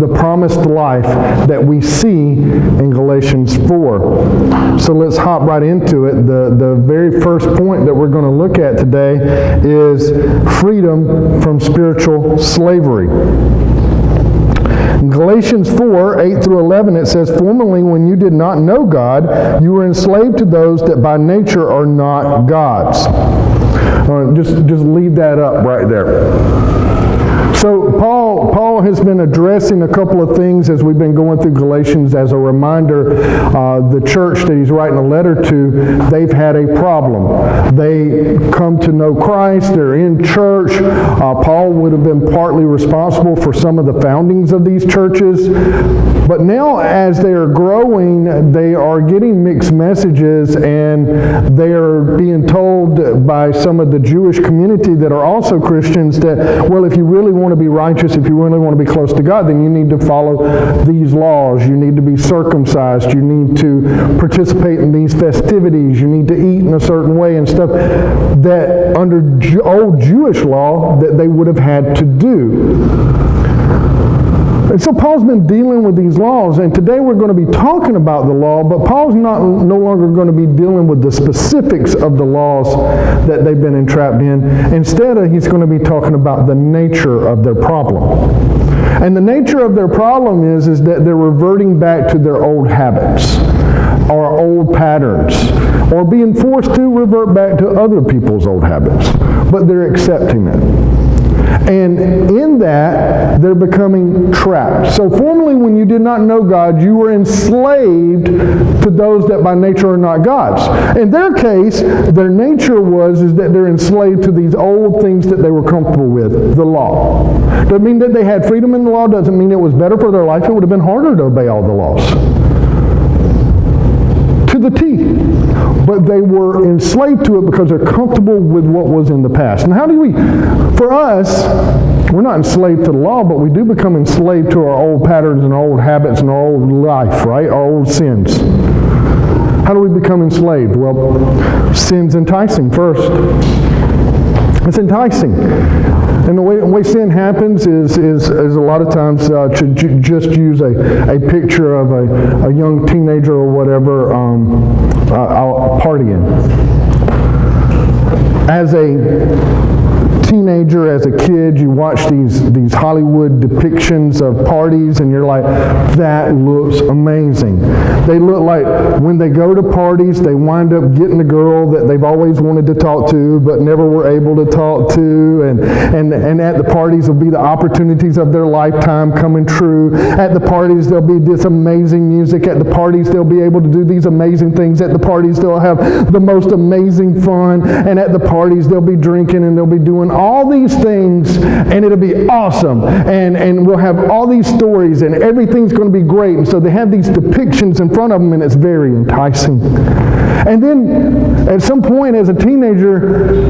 the promised life that we see in Galatians 4. So let's hop right into it. The very first point that we're going to look at today is freedom from spiritual slavery. In Galatians 4, 8 through 11, it says, "Formerly, when you did not know God, you were enslaved to those that by nature are not God's." Just leave that up right there. So Paul has been addressing a couple of things as we've been going through Galatians as a reminder. The church that he's writing a letter to, they've had a problem. They come to know Christ. They're in church. Paul would have been partly responsible for some of the foundings of these churches. But now as they are growing, they are getting mixed messages, and they are being told by some of the Jewish community that are also Christians that, well, if you really want to be righteous, if you really want to be close to God, then you need to follow these laws. You need to be circumcised. You need to participate in these festivities. You need to eat in a certain way and stuff that under old Jewish law that they would have had to do. And so Paul's been dealing with these laws, and today we're going to be talking about the law, but Paul's no longer going to be dealing with the specifics of the laws that they've been entrapped in. Instead, he's going to be talking about the nature of their problem. And the nature of their problem is that they're reverting back to their old habits or old patterns, or being forced to revert back to other people's old habits, but they're accepting it. And in that, they're becoming trapped. So formerly, when you did not know God, you were enslaved to those that by nature are not God's. In their case, their nature is that they're enslaved to these old things that they were comfortable with, the law. Doesn't mean that they had freedom in the law, doesn't mean it was better for their life. It would have been harder to obey all the laws. To the T. But they were enslaved to it because they're comfortable with what was in the past. And how do we, for us, we're not enslaved to the law, but we do become enslaved to our old patterns and our old habits and our old life, right? Our old sins. How do we become enslaved? Well, sin's enticing first. It's enticing. And the way sin happens is a lot of times, to just use a picture of a young teenager or whatever partying. As a teenager, as a kid, you watch these Hollywood depictions of parties and you're like, that looks amazing. They look like when they go to parties, they wind up getting a girl that they've always wanted to talk to but never were able to talk to, and at the parties will be the opportunities of their lifetime coming true. At the parties there'll be this amazing music. At the parties they'll be able to do these amazing things. At the parties they'll have the most amazing fun, and at the parties they'll be drinking and they'll be doing all these things, and it'll be awesome, and we'll have all these stories, and everything's going to be great. And so they have these depictions in front of them, and it's very enticing. And then at some point as a teenager,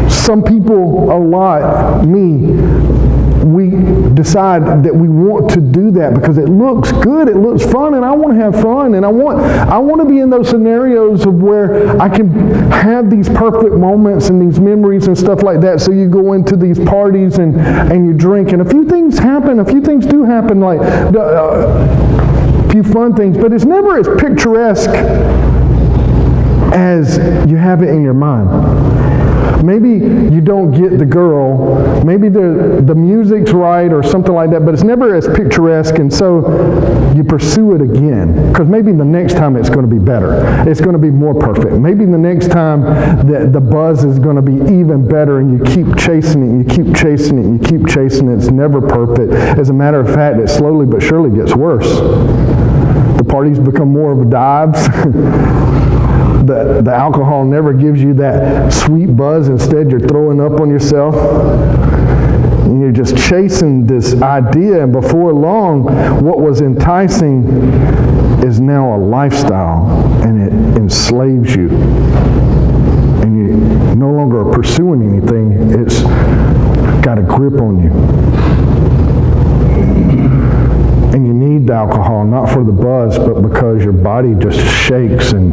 some people, a lot, we decide that we want to do that because it looks good, it looks fun, and I want to have fun, and I want to be in those scenarios of where I can have these perfect moments and these memories and stuff like that. So you go into these parties and you drink, and a few things do happen, like a few fun things, but it's never as picturesque as you have it in your mind. Maybe you don't get the girl, maybe the music's right or something like that, but it's never as picturesque, and so you pursue it again, because maybe the next time it's going to be better. It's going to be more perfect. Maybe the next time the buzz is going to be even better, and you keep chasing it, and you keep chasing it, and you keep chasing it. It's never perfect. As a matter of fact, it slowly but surely gets worse. The parties become more of dives. The alcohol never gives you that sweet buzz. Instead, you're throwing up on yourself. And you're just chasing this idea, and before long, what was enticing is now a lifestyle, and it enslaves you. And you no longer are pursuing anything. It's got a grip on you. And you need the alcohol, not for the buzz, but because your body just shakes, and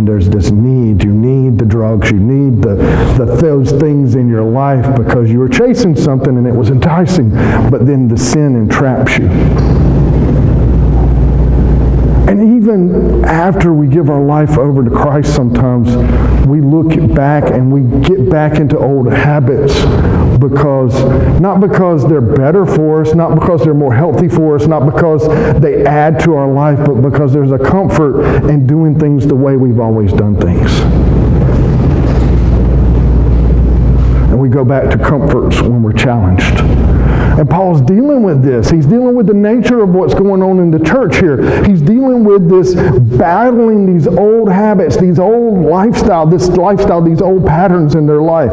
there's this need. You need the drugs. You need those things in your life because you were chasing something and it was enticing, but then the sin entraps you. even after we give our life over to Christ, sometimes we look back and we get back into old habits not because they're better for us, not because they're more healthy for us, not because they add to our life, but because there's a comfort in doing things the way we've always done things. And we go back to comforts when we're challenged. And Paul's dealing with this. He's dealing with the nature of what's going on in the church here. He's dealing with this battling these old habits, these old lifestyle, these old patterns in their life.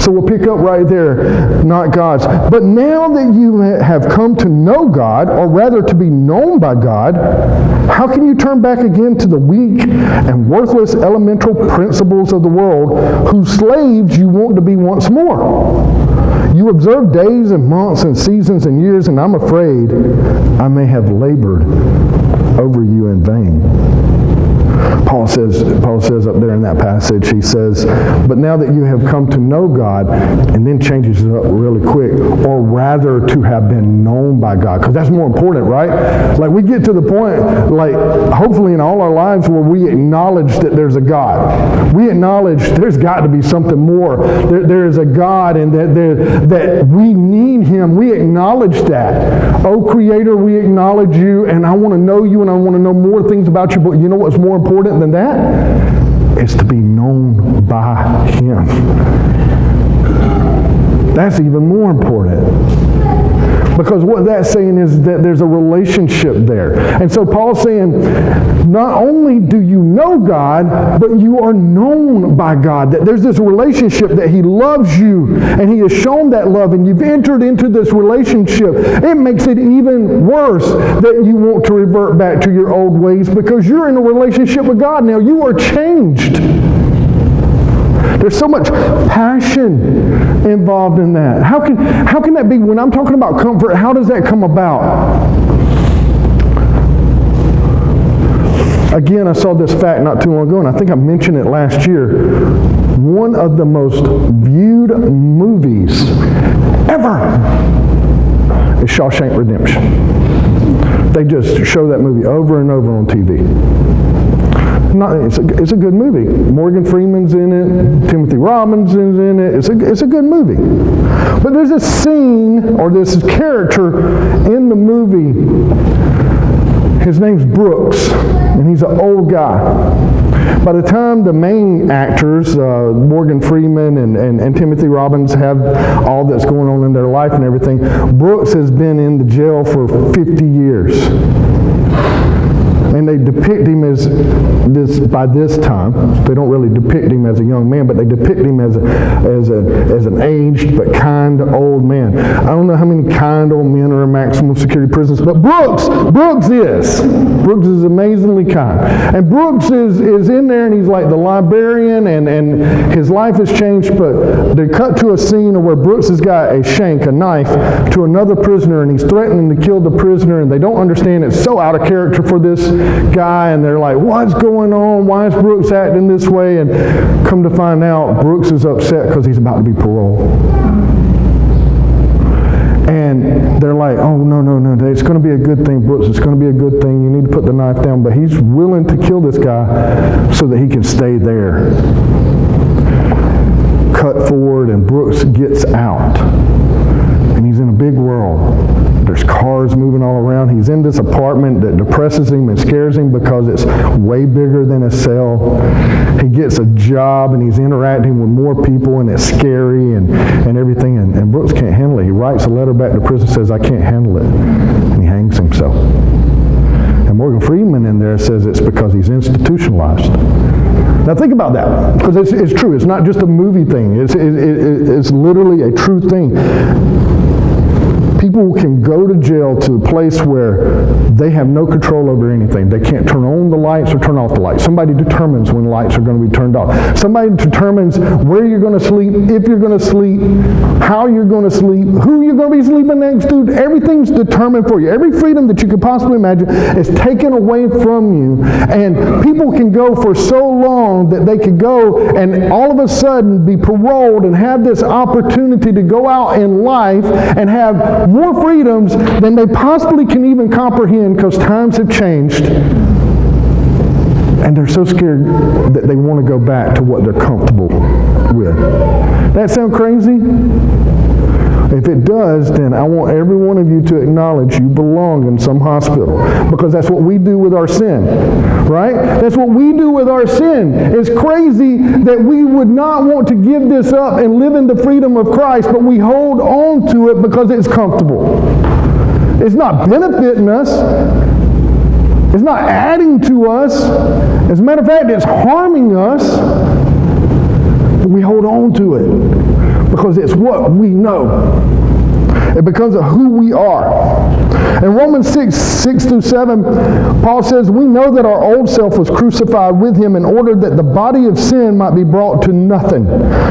So we'll pick up right there, not God's. But now that you have come to know God, or rather to be known by God, how can you turn back again to the weak and worthless elemental principles of the world, whose slaves you want to be once more? You observe days and months and seasons and years, and I'm afraid I may have labored over you in vain. Paul says up there in that passage, he says, but now that you have come to know God, and then changes it up really quick, or rather to have been known by God, because that's more important, right? Like we get to the point, like hopefully in all our lives, where we acknowledge that there's a God. We acknowledge there's got to be something more. There is a God, and that we need Him. We acknowledge that. Oh Creator, we acknowledge you, and I want to know you, and I want to know more things about you, but you know what's more important than that? Is to be known by Him. That's even more important. Because what that's saying is that there's a relationship there. And so Paul's saying, not only do you know God, but you are known by God. That there's this relationship that He loves you, and He has shown that love, and you've entered into this relationship. It makes it even worse that you want to revert back to your old ways, because you're in a relationship with God now. You are changed. There's so much passion involved in that. How can that be? When I'm talking about comfort, how does that come about? Again, I saw this fact not too long ago, and I think I mentioned it last year. One of the most viewed movies ever is Shawshank Redemption. They just show that movie over and over on TV. It's a good movie. Morgan Freeman's in it. Timothy Robbins is in it. It's a good movie. But there's a scene, or this character in the movie. His name's Brooks, and he's an old guy. By the time the main actors, Morgan Freeman and Timothy Robbins, have all that's going on in their life and everything, Brooks has been in the jail for 50 years. And they depict him as by this time. They don't really depict him as a young man, but they depict him as an aged but kind old man. I don't know how many kind old men are in maximum security prisons, but Brooks is amazingly kind. And Brooks is in there, and he's like the librarian, and his life has changed, but they cut to a scene where Brooks has got a knife, to another prisoner, and he's threatening to kill the prisoner, and they don't understand. It's so out of character for this guy, and they're like, what's going on? Why is Brooks acting this way? And come to find out, Brooks is upset because he's about to be paroled. And they're like, oh, no, it's going to be a good thing, Brooks. It's going to be a good thing. You need to put the knife down. But he's willing to kill this guy so that he can stay there. Cut forward, and Brooks gets out. And he's in a big world. There's cars moving all around. He's in this apartment that depresses him and scares him because it's way bigger than a cell. He gets a job, and he's interacting with more people, and it's scary and everything. And Brooks can't handle it. He writes a letter back to prison, says, I can't handle it. And he hangs himself. And Morgan Freeman in there says it's because he's institutionalized. Now think about that, because it's true. It's not just a movie thing. It's literally a true thing. People can go to jail to a place where they have no control over anything. They can't turn on the lights or turn off the lights. Somebody determines when the lights are going to be turned off. Somebody determines where you're going to sleep, if you're going to sleep, how you're going to sleep, who you're going to be sleeping next to. Everything's determined for you. Every freedom that you could possibly imagine is taken away from you. And people can go for so long that they could go and all of a sudden be paroled and have this opportunity to go out in life and have more freedoms than they possibly can even comprehend, because times have changed. And they're so scared that they want to go back to what they're comfortable with. That sound crazy? If it does, then I want every one of you to acknowledge you belong in some hospital, because that's what we do with our sin, right? That's what we do with our sin. It's crazy that we would not want to give this up and live in the freedom of Christ, but we hold on to it because it's comfortable. It's not benefiting us. It's not adding to us. As a matter of fact, it's harming us. But we hold on to it because it's what we know. It becomes who we are. In Romans 6 through 7, Paul says, we know that our old self was crucified with him in order that the body of sin might be brought to nothing,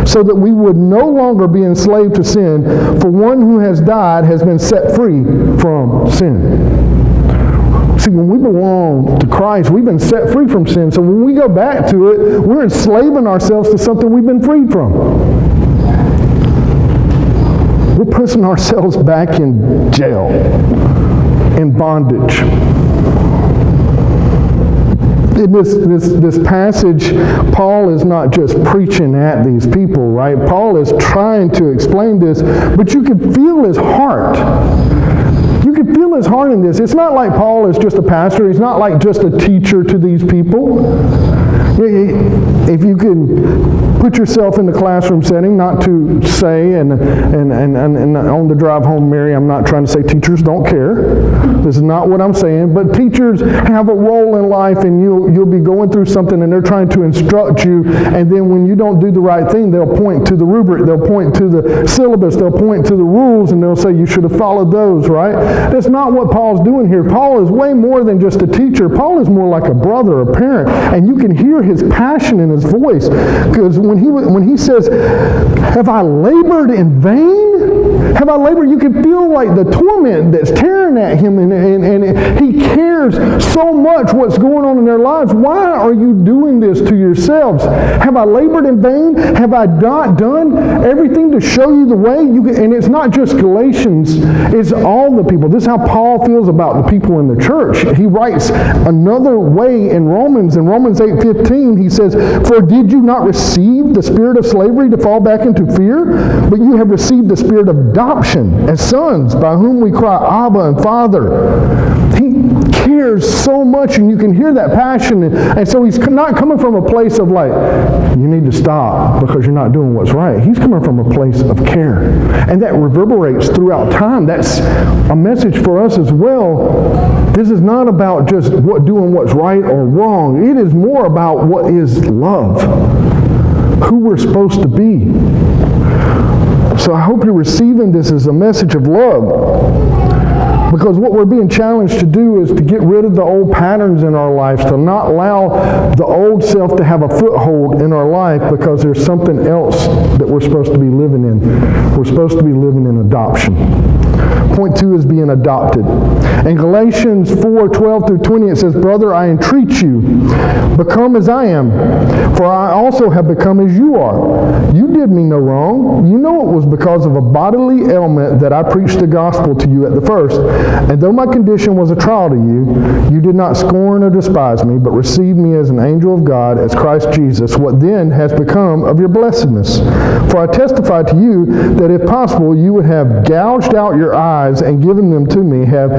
so that we would no longer be enslaved to sin, for one who has died has been set free from sin. See, when we belong to Christ, we've been set free from sin. So when we go back to it, we're enslaving ourselves to something we've been freed from. We're putting ourselves back in jail, in bondage. In this passage, Paul is not just preaching at these people, right? Paul is trying to explain this, but you can feel his heart. You can feel his heart in this. It's not like Paul is just a pastor. He's not like just a teacher to these people. If you can put yourself in the classroom setting, not to say, and on the drive home, Mary, I'm not trying to say teachers don't care. This is not what I'm saying. But teachers have a role in life, and you'll be going through something, and they're trying to instruct you, and then when you don't do the right thing, they'll point to the rubric, they'll point to the syllabus, they'll point to the rules, and they'll say you should have followed those, right? That's not what Paul's doing here. Paul is way more than just a teacher. Paul is more like a brother, a parent, and you can hear his passion in his voice, because when he says, have I labored in vain? Have I labored? You can feel like the torment that's tearing at him, and he cares so much what's going on in their lives. Why are you doing this to yourselves? Have I labored in vain? Have I not done everything to show you the way? And it's not just Galatians, it's all the people. This is how Paul feels about the people in the church. He writes another way in Romans 8:15, he says, for did you not receive the spirit of slavery to fall back into fear? But you have received the spirit of adoption as sons, by whom we cry, Abba and Father. He cares so much, and you can hear that passion. And so he's not coming from a place of like, you need to stop because you're not doing what's right. He's coming from a place of care. And that reverberates throughout time. That's a message for us as well. This is not about just doing what's right or wrong. It is more about what is love, who we're supposed to be. So I hope you're receiving this as a message of love. Because what we're being challenged to do is to get rid of the old patterns in our lives, to not allow the old self to have a foothold in our life, because there's something else that we're supposed to be living in. We're supposed to be living in adoption. Point 2 is being adopted. In Galatians 4:12 through 20, it says, brother, I entreat you, become as I am, for I also have become as you are. You did me no wrong. You know it was because of a bodily ailment that I preached the gospel to you at the first. And though my condition was a trial to you, you did not scorn or despise me, but received me as an angel of God, as Christ Jesus. What then has become of your blessedness? For I testify to you that if possible, you would have gouged out your eyes and given them to me. Have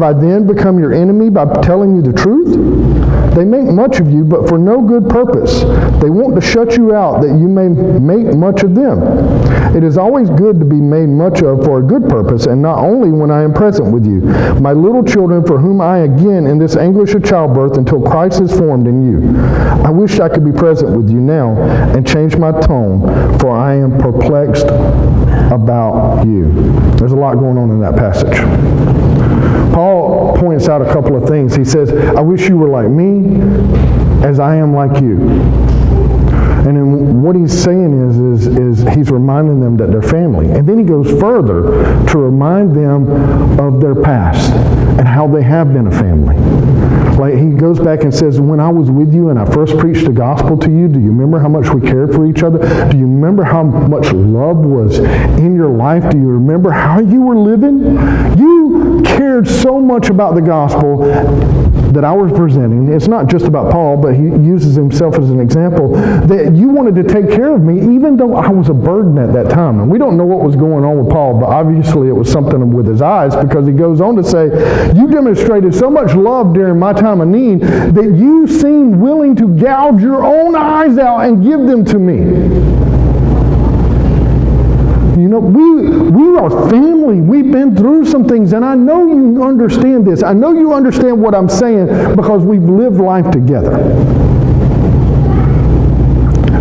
I then become your enemy by telling you the truth? They make much of you, but for no good purpose. They want to shut you out, that you may make much of them. It is always good to be made much of for a good purpose, and not only when I am present with you. My little children, for whom I again in this anguish of childbirth until Christ is formed in you. I wish I could be present with you now and change my tone, for I am perplexed about you. There's a lot going on in that passage. Paul points out a couple of things. He says, I wish you were like me as I am like you. And then what he's saying is he's reminding them that they're family. And then he goes further to remind them of their past and how they have been a family. Like he goes back and says, when I was with you and I first preached the gospel to you, do you remember how much we cared for each other? Do you remember how much love was in your life? Do you remember how you were living? You cared so much about the gospel that I was presenting, it's not just about Paul, but he uses himself as an example, that you wanted to take care of me even though I was a burden at that time. And we don't know what was going on with Paul, but obviously it was something with his eyes, because he goes on to say, you demonstrated so much love during my time of need that you seemed willing to gouge your own eyes out and give them to me. You know, we are family. We've been through some things, and I know you understand this. I know you understand what I'm saying because we've lived life together.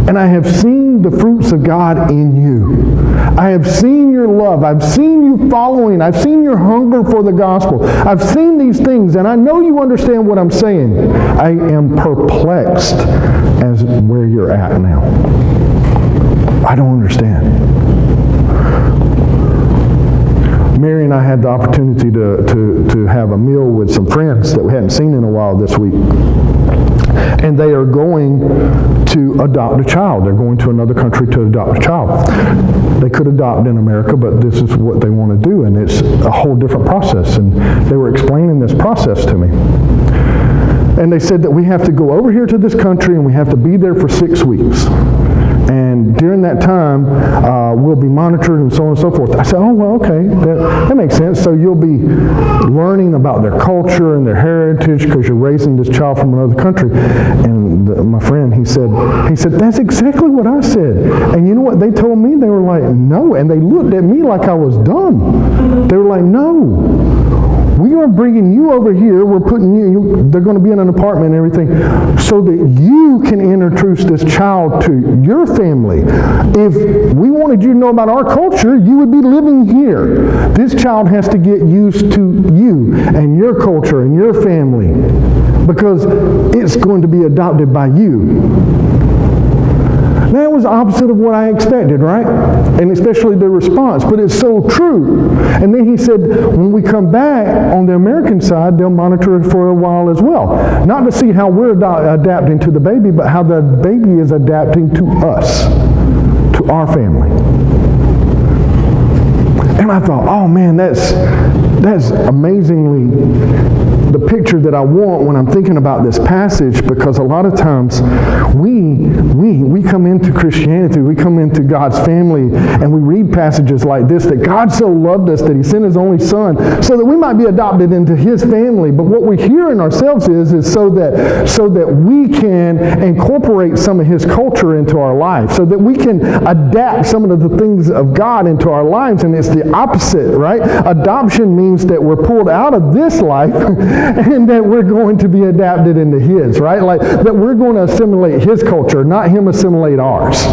And I have seen the fruits of God in you. I have seen your love. I've seen you following. I've seen your hunger for the gospel. I've seen these things, and I know you understand what I'm saying. I am perplexed as where you're at now. I don't understand. Mary and I had the opportunity to have a meal with some friends that we hadn't seen in a while this week. And they are going to adopt a child. They're going to another country to adopt a child. They could adopt in America, but this is what they want to do, and it's a whole different process. And they were explaining this process to me. And they said that we have to go over here to this country and we have to be there for 6 weeks. And during that time, we'll be monitored and so on and so forth. I said, oh, well, okay, that makes sense. So you'll be learning about their culture and their heritage because you're raising this child from another country. And my friend, he said, that's exactly what I said. And you know what they told me? They were like, no. And they looked at me like I was dumb. They were like, no. We are bringing you over here. We're putting you, they're going to be in an apartment and everything, so that you can introduce this child to your family. If we wanted you to know about our culture, you would be living here. This child has to get used to you and your culture and your family, because it's going to be adopted by you. That was opposite of what I expected, right? And especially the response, but it's so true. And then he said, when we come back on the American side, they'll monitor it for a while as well. Not to see how we're adapting to the baby, but how the baby is adapting to us, to our family. And I thought, oh man, that's amazingly the picture that I want when I'm thinking about this passage, because a lot of times we come into Christianity, we come into God's family, and we read passages like this, that God so loved us that he sent his only son so that we might be adopted into his family. But what we hear in ourselves is so that we can incorporate some of his culture into our life, so that we can adapt some of the things of God into our lives. And it's the opposite, right? Adoption means that we're pulled out of this life and that we're going to be adapted into his, right? Like that we're going to assimilate his culture, not him assimilate ours.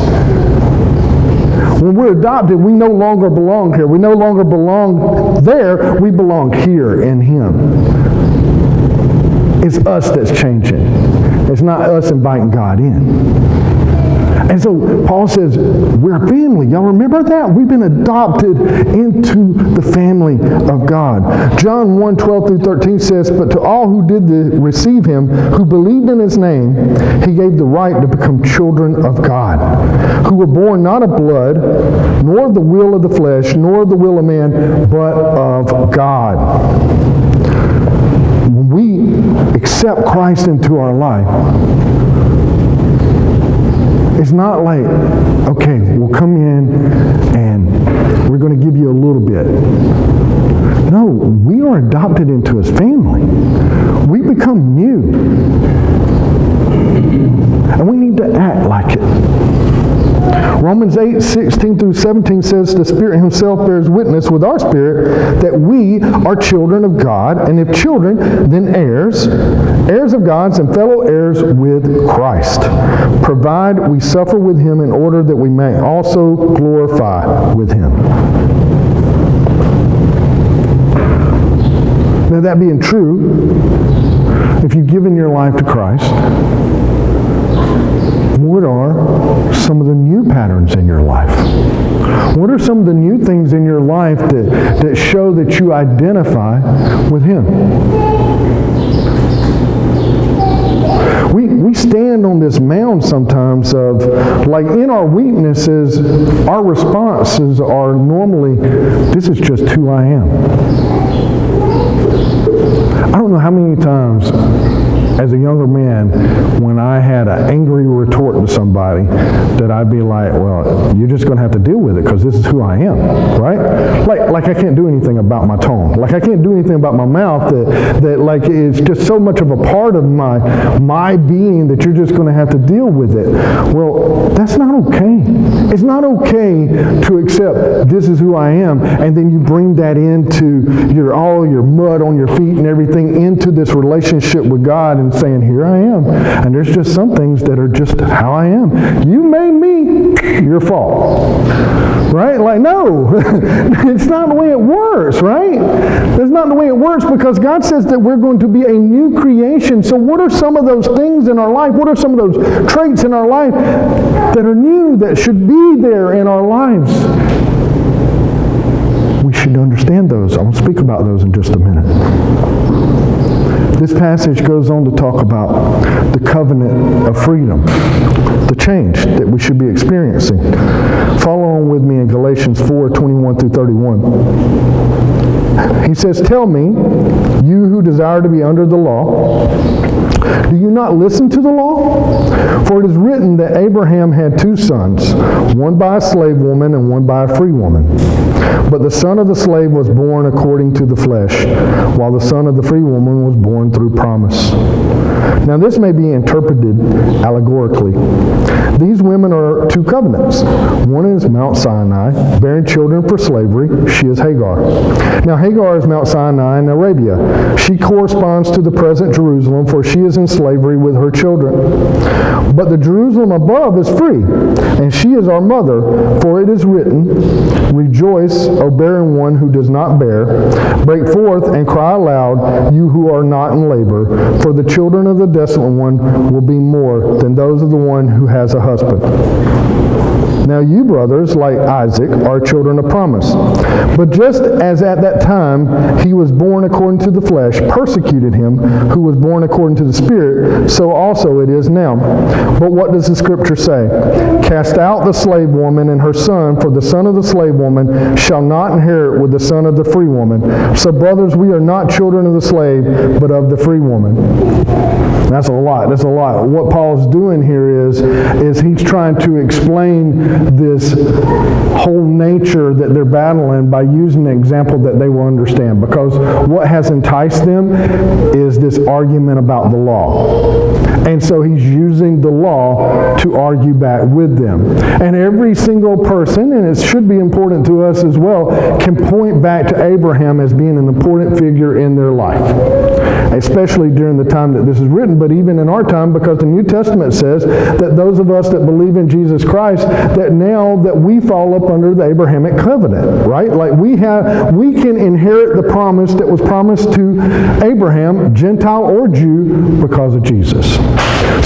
When we're adopted, we no longer belong here. We no longer belong there. We belong here in him. It's us that's changing. It's not us inviting God in. And so Paul says, we're a family. Y'all remember that? We've been adopted into the family of God. John 1:12-13 says, but to all who did receive him, who believed in his name, he gave the right to become children of God, who were born not of blood, nor of the will of the flesh, nor of the will of man, but of God. When we accept Christ into our life, it's not like, okay, we'll come in and we're going to give you a little bit. No, we are adopted into his family. We become new. And we need to act like it. Romans 8:16-17 says the Spirit himself bears witness with our spirit that we are children of God, and if children, then heirs, heirs of God and fellow heirs with Christ, provided we suffer with him in order that we may also glorify with him. Now that being true, if you've given your life to Christ, what are some of the new patterns in your life? What are some of the new things in your life that show that you identify with him? We stand on this mound sometimes of, like in our weaknesses, our responses are normally, this is just who I am. I don't know how many times as a younger man, when I had an angry retort to somebody, that I'd be like, well, you're just going to have to deal with it because this is who I am, right? Like I can't do anything about my tone. Like I can't do anything about my mouth that like it's just so much of a part of my being that you're just going to have to deal with it. Well, that's not okay. It's not okay to accept this is who I am, and then you bring that into all your mud on your feet and everything into this relationship with God and saying, here I am. And there's just some things that are just how I am. You made me, your fault. Right? Like, no. It's not the way it works, right? That's not the way it works, because God says that we're going to be a new creation. So what are some of those things in our life? What are some of those traits in our life that are new, that should be there in our lives? We should understand those. I will speak about those in just a minute. This passage goes on to talk about the covenant of freedom, the change that we should be experiencing. Follow on with me in Galatians 4:21 through 31. He says, tell me, you who desire to be under the law, do you not listen to the law? For it is written that Abraham had two sons, one by a slave woman and one by a free woman. But the son of the slave was born according to the flesh, while the son of the free woman was born through promise. Now this may be interpreted allegorically. These women are two covenants. One is Mount Sinai, bearing children for slavery. She is Hagar. Now Hagar is Mount Sinai in Arabia. She corresponds to the present Jerusalem, for she is in slavery with her children. But the Jerusalem above is free, and she is our mother, for it is written, rejoice, O barren one who does not bear. Break forth and cry aloud, you who are not in labor, for the children of the desolate one will be more than those of the one who has a husband. Now you, brothers, like Isaac, are children of promise. But just as at that time he was born according to the flesh, persecuted him who was born according to the Spirit, so also it is now. But what does the Scripture say? Cast out the slave woman and her son, for the son of the slave woman shall not inherit with the son of the free woman. So, brothers, we are not children of the slave, but of the free woman. That's a lot. That's a lot. What Paul's doing here is he's trying to explain this whole nature that they're battling by using an example that they will understand. Because what has enticed them is this argument about the law. And so he's using the law to argue back with them. And every single person, and it should be important to us as well, can point back to Abraham as being an important figure in their life. Especially during the time that this is written, but even in our time, because the New Testament says that those of us that believe in Jesus Christ, that now that we fall up under the Abrahamic covenant, right? Like we can inherit the promise that was promised to Abraham, Gentile or Jew, because of Jesus.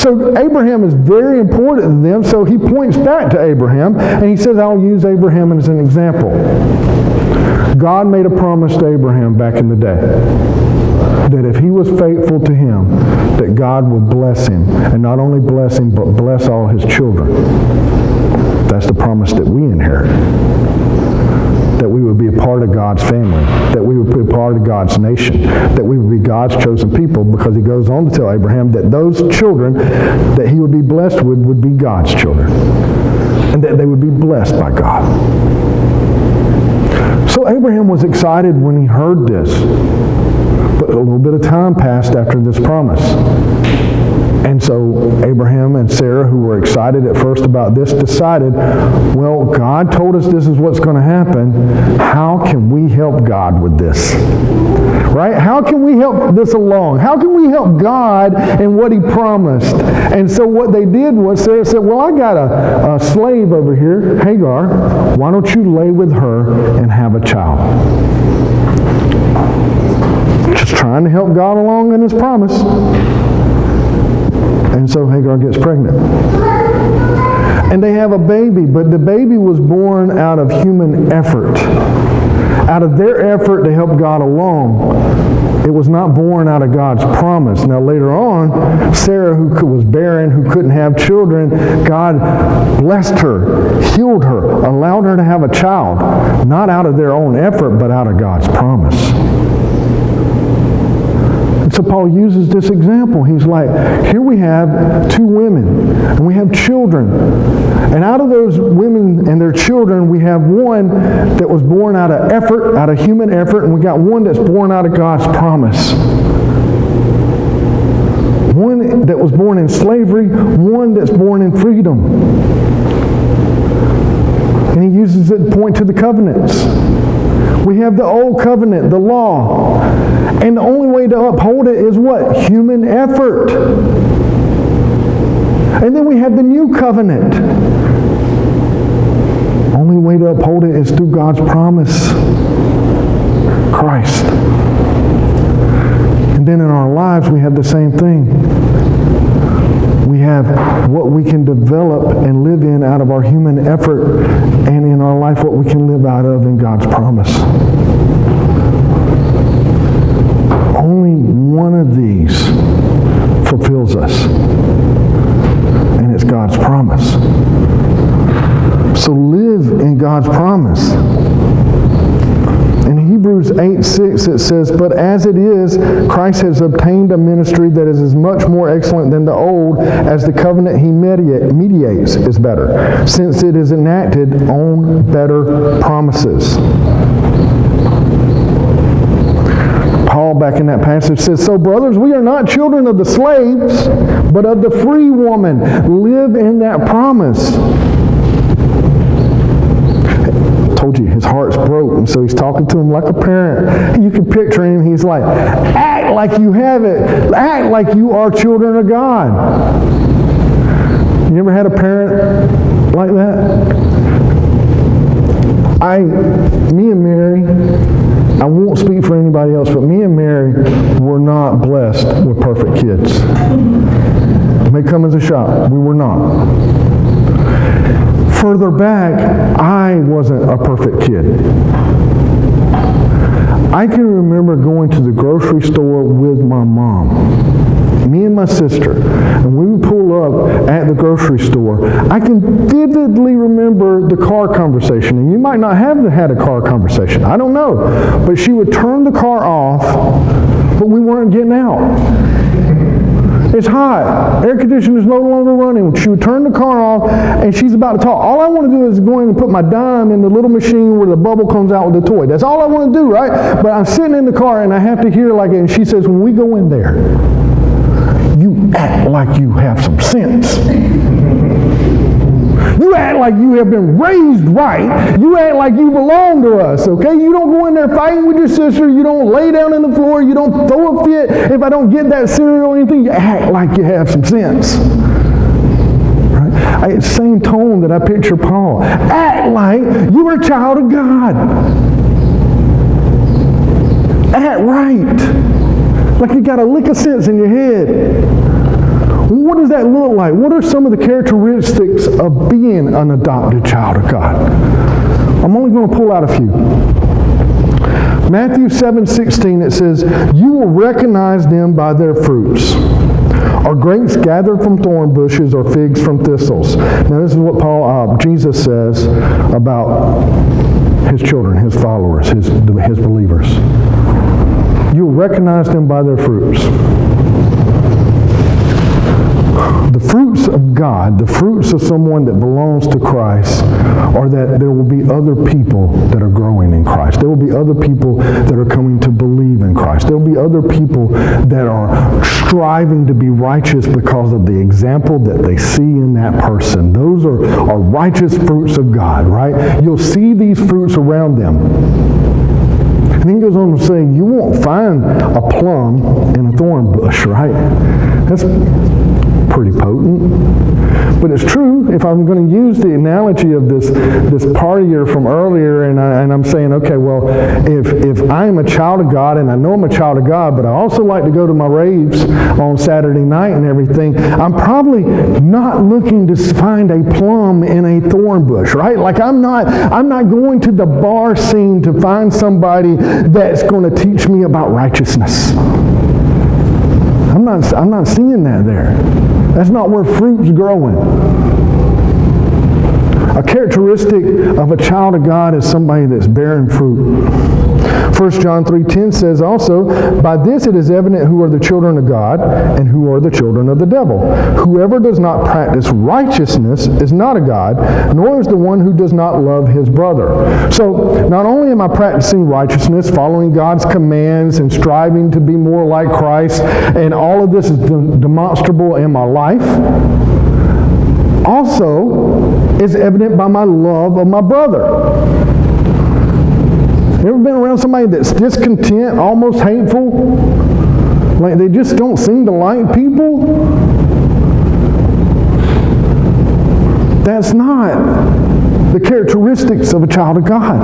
So Abraham is very important to them, so he points back to Abraham, and he says, I'll use Abraham as an example. God made a promise to Abraham back in the day, that if he was faithful to him, that God would bless him. And not only bless him, but bless all his children. That's the promise that we inherit. That we would be a part of God's family. That we would be a part of God's nation. That we would be God's chosen people, because he goes on to tell Abraham that those children that he would be blessed with would be God's children. And that they would be blessed by God. So Abraham was excited when he heard this. But a little bit of time passed after this promise. And so Abraham and Sarah, who were excited at first about this, decided, well, God told us this is what's going to happen. How can we help God with this? Right? How can we help this along? How can we help God in what he promised? And so what they did was Sarah said, well, I got a slave over here, Hagar. Why don't you lay with her and have a child? Just trying to help God along in his promise. And so Hagar gets pregnant. And they have a baby, but the baby was born out of human effort. Out of their effort to help God along. It was not born out of God's promise. Now later on, Sarah, who was barren, who couldn't have children, God blessed her, healed her, allowed her to have a child. Not out of their own effort, but out of God's promise. So Paul uses this example. He's like, here we have two women, and we have children. And out of those women and their children, we have one that was born out of effort, out of human effort, and we got one that's born out of God's promise. One that was born in slavery, one that's born in freedom. And he uses it to point to the covenants. We have the old covenant, the law. And the only way to uphold it is what? Human effort. And then we have the new covenant. Only way to uphold it is through God's promise. Christ. And then in our lives we have the same thing. We have what we can develop and live in out of our human effort, and in our life what we can live out of in God's promise. Only one of these fulfills us, and it's God's promise. So live in God's promise. In Hebrews 8:6 it says, "But as it is, Christ has obtained a ministry that is as much more excellent than the old, as the covenant he mediates is better, since it is enacted on better promises." Paul, back in that passage, says, "So brothers, we are not children of the slaves, but of the free woman. Live in that promise." Told you his heart's broke, and so he's talking to him like a parent. You can picture him. He's like, act like you have it. Act like you are children of God. You ever had a parent like that? Me and Mary, I won't speak for anybody else, but me and Mary were not blessed with perfect kids. It may come as a shock. We were not. Further back, I wasn't a perfect kid. I can remember going to the grocery store with my mom, me and my sister, and we would pull up at the grocery store. I can vividly remember the car conversation, and you might not have had a car conversation. I don't know. But she would turn the car off, but we weren't getting out. It's hot. Air conditioner is no longer running. She would turn the car off, and she's about to talk. All I want to do is go in and put my dime in the little machine where the bubble comes out with the toy. That's all I want to do, right? But I'm sitting in the car, and I have to hear like it, and she says, when we go in there, you act like you have some sense. You act like you have been raised right. You act like you belong to us, okay? You don't go in there fighting with your sister. You don't lay down on the floor. You don't throw a fit if I don't get that cereal or anything. You act like you have some sense. Right? It's the same tone that I picture Paul. Act like you are a child of God. Act right. Like you got a lick of sense in your head. What does that look like? What are some of the characteristics of being an adopted child of God? I'm only going to pull out a few. Matthew 7:16, it says, "You will recognize them by their fruits. Are grapes gathered from thorn bushes or figs from thistles?" Now this is what Jesus says about his children, his followers, his believers. You will recognize them by their fruits. The fruits of God, the fruits of someone that belongs to Christ, are that there will be other people that are growing in Christ. There will be other people that are coming to believe in Christ. There will be other people that are striving to be righteous because of the example that they see in that person. Those are righteous fruits of God, right? You'll see these fruits around them. And then he goes on to say, you won't find a plum in a thorn bush, right? That's pretty potent. But it's true. If I'm going to use the analogy of this partier from earlier, and I'm saying, okay, well, if I'm a child of God, and I know I'm a child of God, but I also like to go to my raves on Saturday night and everything, I'm probably not looking to find a plum in a thorn bush, right? Like I'm not going to the bar scene to find somebody that's going to teach me about righteousness. I'm not seeing that there. That's not where fruit's growing. A A characteristic of a child of God is somebody that's bearing fruit. 1 John 3:10 says also, by this it is evident who are the children of God and who are the children of the devil. Whoever does not practice righteousness is not of God, nor is the one who does not love his brother. So, not only am I practicing righteousness, following God's commands and striving to be more like Christ, and all of this is demonstrable in my life, also is evident by my love of my brother. You ever been around somebody that's discontent, almost hateful? Like they just don't seem to like people? That's not the characteristics of a child of God.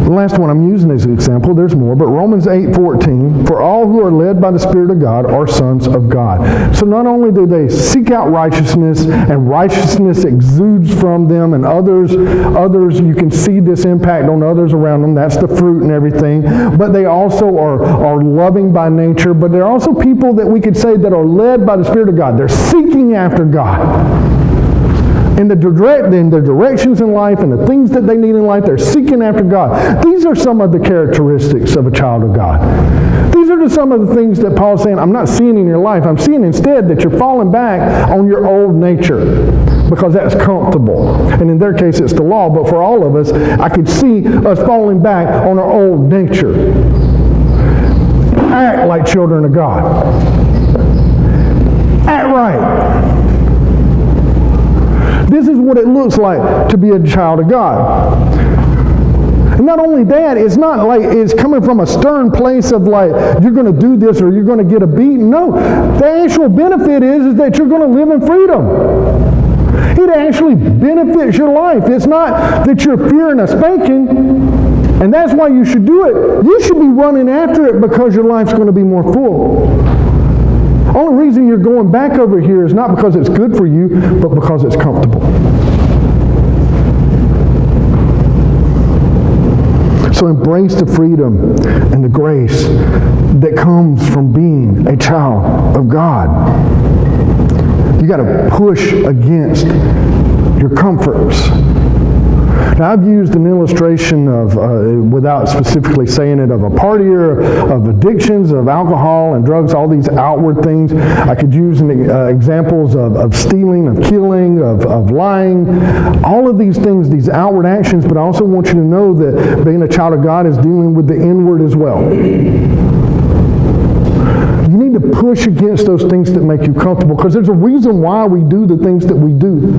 The last one I'm using as an example, there's more, but Romans 8:14, for all who are led by the Spirit of God are sons of God. So not only do they seek out righteousness, and righteousness exudes from them, and others, you can see this impact on others around them, that's the fruit and everything, but they also are loving by nature, but they're also people that we could say that are led by the Spirit of God. They're seeking after God. In the directions in life and the things that they need in life, they're seeking after God. These are some of the characteristics of a child of God. These are some of the things that Paul's saying, I'm not seeing in your life. I'm seeing instead that you're falling back on your old nature because that's comfortable. And in their case, it's the law. But for all of us, I could see us falling back on our old nature. Act like children of God. Act right. This is what it looks like to be a child of God. And not only that, it's not like it's coming from a stern place of like, you're going to do this or you're going to get a beating. No, the actual benefit is that you're going to live in freedom. It actually benefits your life. It's not that you're fearing a spanking, and that's why you should do it. You should be running after it because your life's going to be more full. Only reason you're going back over here is not because it's good for you, but because it's comfortable. So embrace the freedom and the grace that comes from being a child of God. You got to push against your comforts. Now, I've used an illustration of, without specifically saying it, of a partier, of addictions, of alcohol and drugs, all these outward things. I could use examples of stealing, of killing, of lying, all of these things, these outward actions, but I also want you to know that being a child of God is dealing with the inward as well. You need to push against those things that make you comfortable, because there's a reason why we do the things that we do.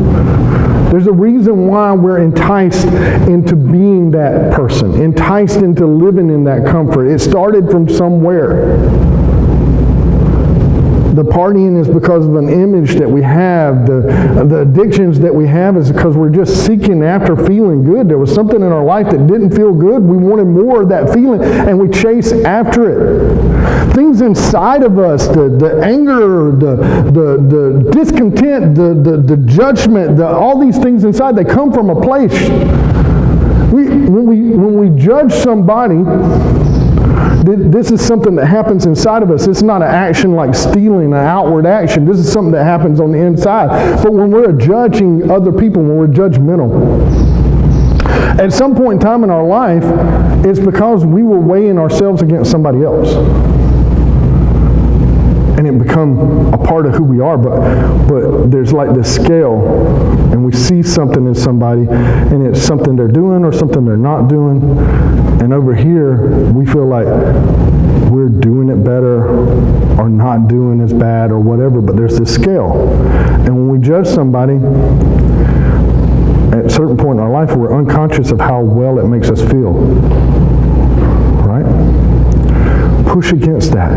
There's a reason why we're enticed into being that person, enticed into living in that comfort. It started from somewhere. The partying is because of an image that we have. The addictions that we have is because we're just seeking after feeling good. There was something in our life that didn't feel good. We wanted more of that feeling, and we chase after it. Things inside of us, the anger, the discontent, the judgment, all these things inside, they come from a place. When we judge somebody, this is something that happens inside of us. It's not an action like stealing, an outward action. This is something that happens on the inside. But when we're judging other people, when we're judgmental, at some point in time in our life, it's because we were weighing ourselves against somebody else. And it become a part of who we are, but there's like this scale, and we see something in somebody, and it's something they're doing or something they're not doing, and over here we feel like we're doing it better or not doing as bad or whatever, but there's this scale. And when we judge somebody, at a certain point in our life, we're unconscious of how well it makes us feel. Right? Push against that.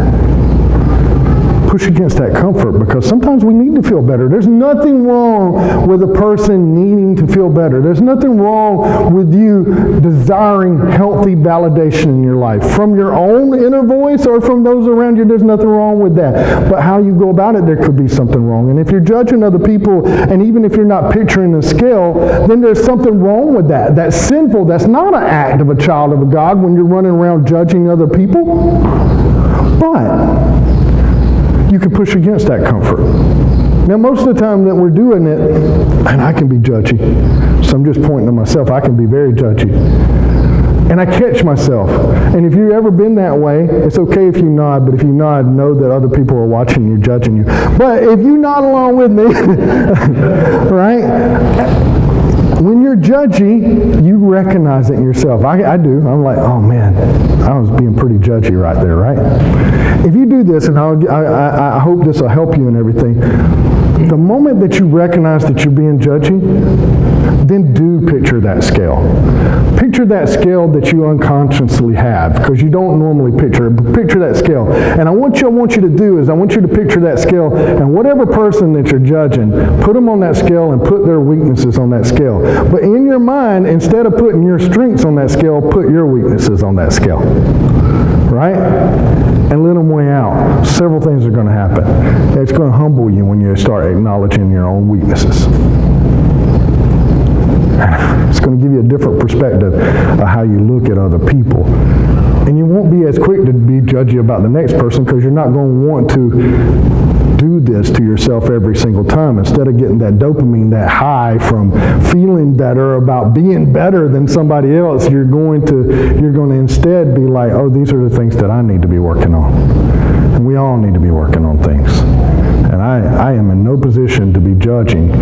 Push against that comfort, because sometimes we need to feel better. There's nothing wrong with a person needing to feel better. There's nothing wrong with you desiring healthy validation in your life. From your own inner voice or from those around you, there's nothing wrong with that. But how you go about it, there could be something wrong. And if you're judging other people, and even if you're not picturing the scale, then there's something wrong with that. That's sinful. That's not an act of a child of God when you're running around judging other people. But you can push against that comfort. Now, most of the time that we're doing it, and I can be judgy, so I'm just pointing to myself, I can be very judgy. And I catch myself. And if you've ever been that way, it's okay if you nod, but if you nod, know that other people are watching you, judging you. But if you nod along with me, right? When you're judgy, you recognize it in yourself. I do. I'm like, oh man, I was being pretty judgy right there, right? If you do this, and I hope this will help you and everything, the moment that you recognize that you're being judgy, then do picture that scale. Picture that scale that you unconsciously have, because you don't normally picture it, but picture that scale. And what I want you to do is I want you to picture that scale, and whatever person that you're judging, put them on that scale and put their weaknesses on that scale. But in your mind, instead of putting your strengths on that scale, put your weaknesses on that scale. Right? And let them weigh out. Several things are going to happen. It's going to humble you when you start acknowledging your own weaknesses. It's going to give you a different perspective of how you look at other people. And you won't be as quick to be judgy about the next person, because you're not going to want to do this to yourself every single time. Instead of getting that dopamine, that high from feeling better about being better than somebody else, you're going to instead be like, oh, these are the things that I need to be working on. And we all need to be working on things. And I am in no position to be judging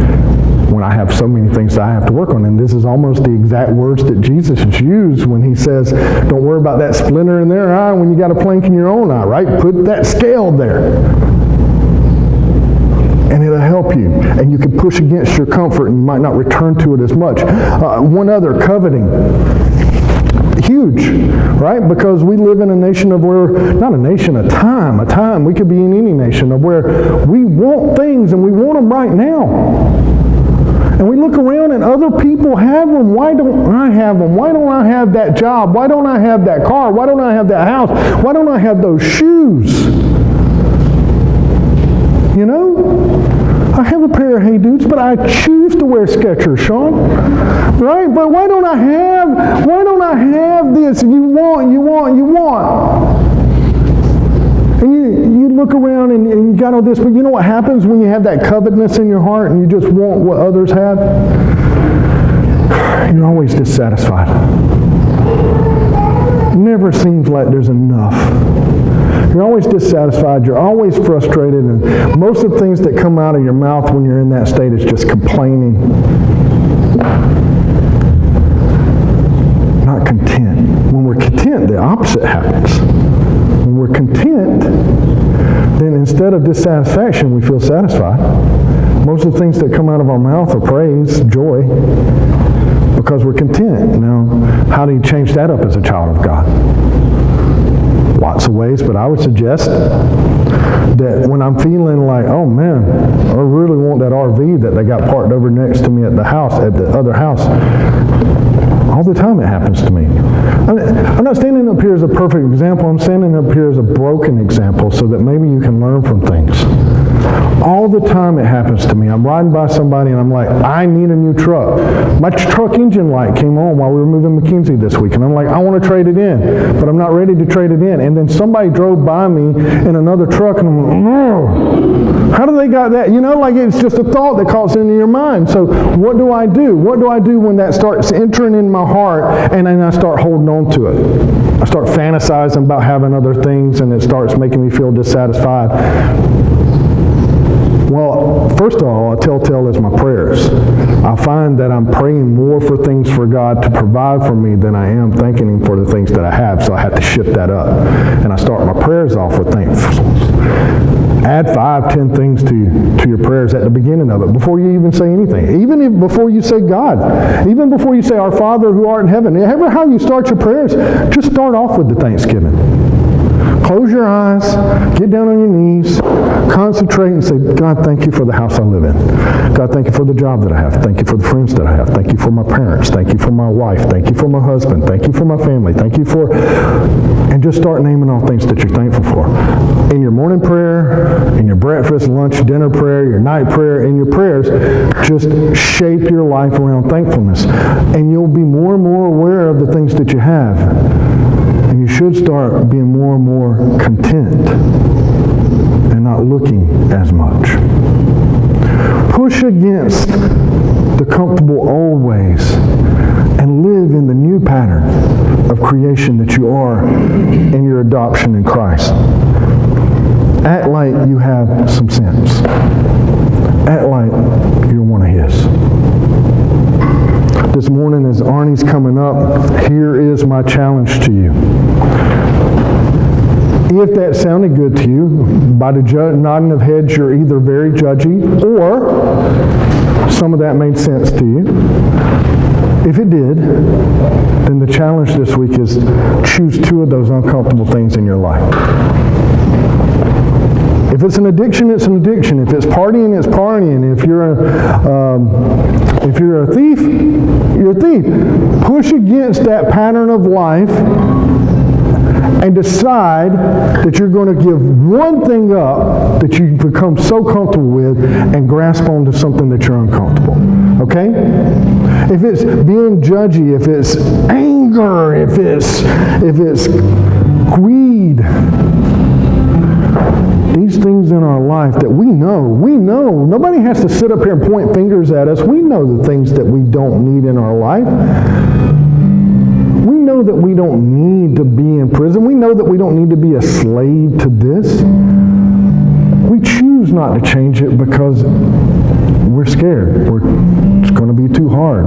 when I have so many things that I have to work on. And this is almost the exact words that Jesus used when he says, don't worry about that splinter in their eye when you got a plank in your own eye, right? Put that scale there. And it'll help you. And you can push against your comfort, and you might not return to it as much. One other, coveting. Huge, right? Because we live in a nation of where, not a nation, a time, we could be in any nation, of where we want things and we want them right now. And we look around and other people have them. Why don't I have them? Why don't I have that job? Why don't I have that car? Why don't I have that house? Why don't I have those shoes? You know? I have a pair of Hey Dudes, but I choose to wear Skechers, Sean. Right? But why don't I have this? You want. And you look around and you got all this, but you know what happens when you have that covetousness in your heart and you just want what others have? You're always dissatisfied. It never seems like there's enough. You're always dissatisfied. You're always frustrated. And most of the things that come out of your mouth when you're in that state is just complaining. Not content. When we're content, the opposite happens. When we're content, then instead of dissatisfaction, we feel satisfied. Most of the things that come out of our mouth are praise, joy, because we're content. Now, how do you change that up as a child of God? Lots of ways, but I would suggest that when I'm feeling like, oh man, I really want that RV that they got parked over next to me at the house, at the other house. All the time it happens to me. I'm not standing up here as a perfect example. I'm standing up here as a broken example so that maybe you can learn from things. All the time it happens to me. I'm riding by somebody and I'm like, I need a new truck. My truck engine light came on while we were moving McKenzie this week. And I'm like, I want to trade it in, but I'm not ready to trade it in. And then somebody drove by me in another truck and I'm like, oh, how do they got that? You know, like it's just a thought that calls into your mind. So what do I do? What do I do when that starts entering in my heart and then I start holding on to it? I start fantasizing about having other things and it starts making me feel dissatisfied. Well, first of all, a telltale is my prayers. I find that I'm praying more for things for God to provide for me than I am thanking Him for the things that I have, so I have to shift that up. And I start my prayers off with thankfulness. Add 5, 10 things to your prayers at the beginning of it, before you even say anything. Even before you say God. Even before you say, Our Father who art in heaven. Ever how you start your prayers, just start off with the thanksgiving. Close your eyes, get down on your knees, concentrate and say, God, thank you for the house I live in. God, thank you for the job that I have. Thank you for the friends that I have. Thank you for my parents. Thank you for my wife. Thank you for my husband. Thank you for my family. Thank you for... And just start naming all things that you're thankful for. In your morning prayer, in your breakfast, lunch, dinner prayer, your night prayer, in your prayers, just shape your life around thankfulness. And you'll be more and more aware of the things that you have. And you should start being more and more content. And They're not looking as much. Push against the comfortable old ways and live in the new pattern of creation that you are in your adoption in Christ. Act like you have some sense. Act like you're one of His. This morning as Arnie's coming up, here is my challenge to you. If that sounded good to you, by the nodding of heads, you're either very judgy or some of that made sense to you. If it did, then the challenge this week is choose 2 of those uncomfortable things in your life. If it's an addiction, it's an addiction. If it's partying, it's partying. If you're a thief, you're a thief. Push against that pattern of life and decide that you're going to give one thing up that you become so comfortable with and grasp onto something that you're uncomfortable. Okay? If it's being judgy, if it's anger, if it's greed, these things in our life that we know, nobody has to sit up here and point fingers at us. We know the things that we don't need in our life. We know that we don't need to be in prison. We know that we don't need to be a slave to this. We choose not to change it because we're scared. It's going to be too hard.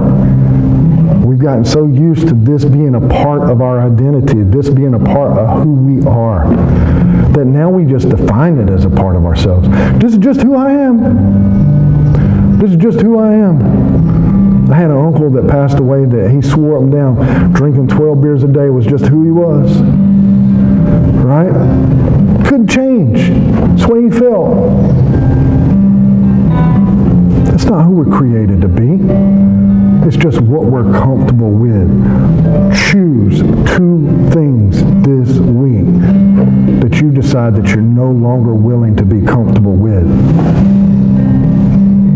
We've gotten so used to this being a part of our identity, this being a part of who we are, that now we just define it as a part of ourselves. This is just who I am. This is just who I am. I had an uncle that passed away that he swore up and down drinking 12 beers a day was just who he was. Right? Couldn't change. That's the way he felt. That's not who we're created to be. It's just what we're comfortable with. Choose 2 things this week that you decide that you're no longer willing to be comfortable with.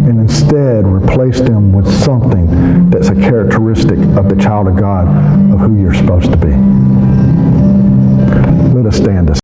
And instead replace them with something that's a characteristic of the child of God, of who you're supposed to be. Let us stand.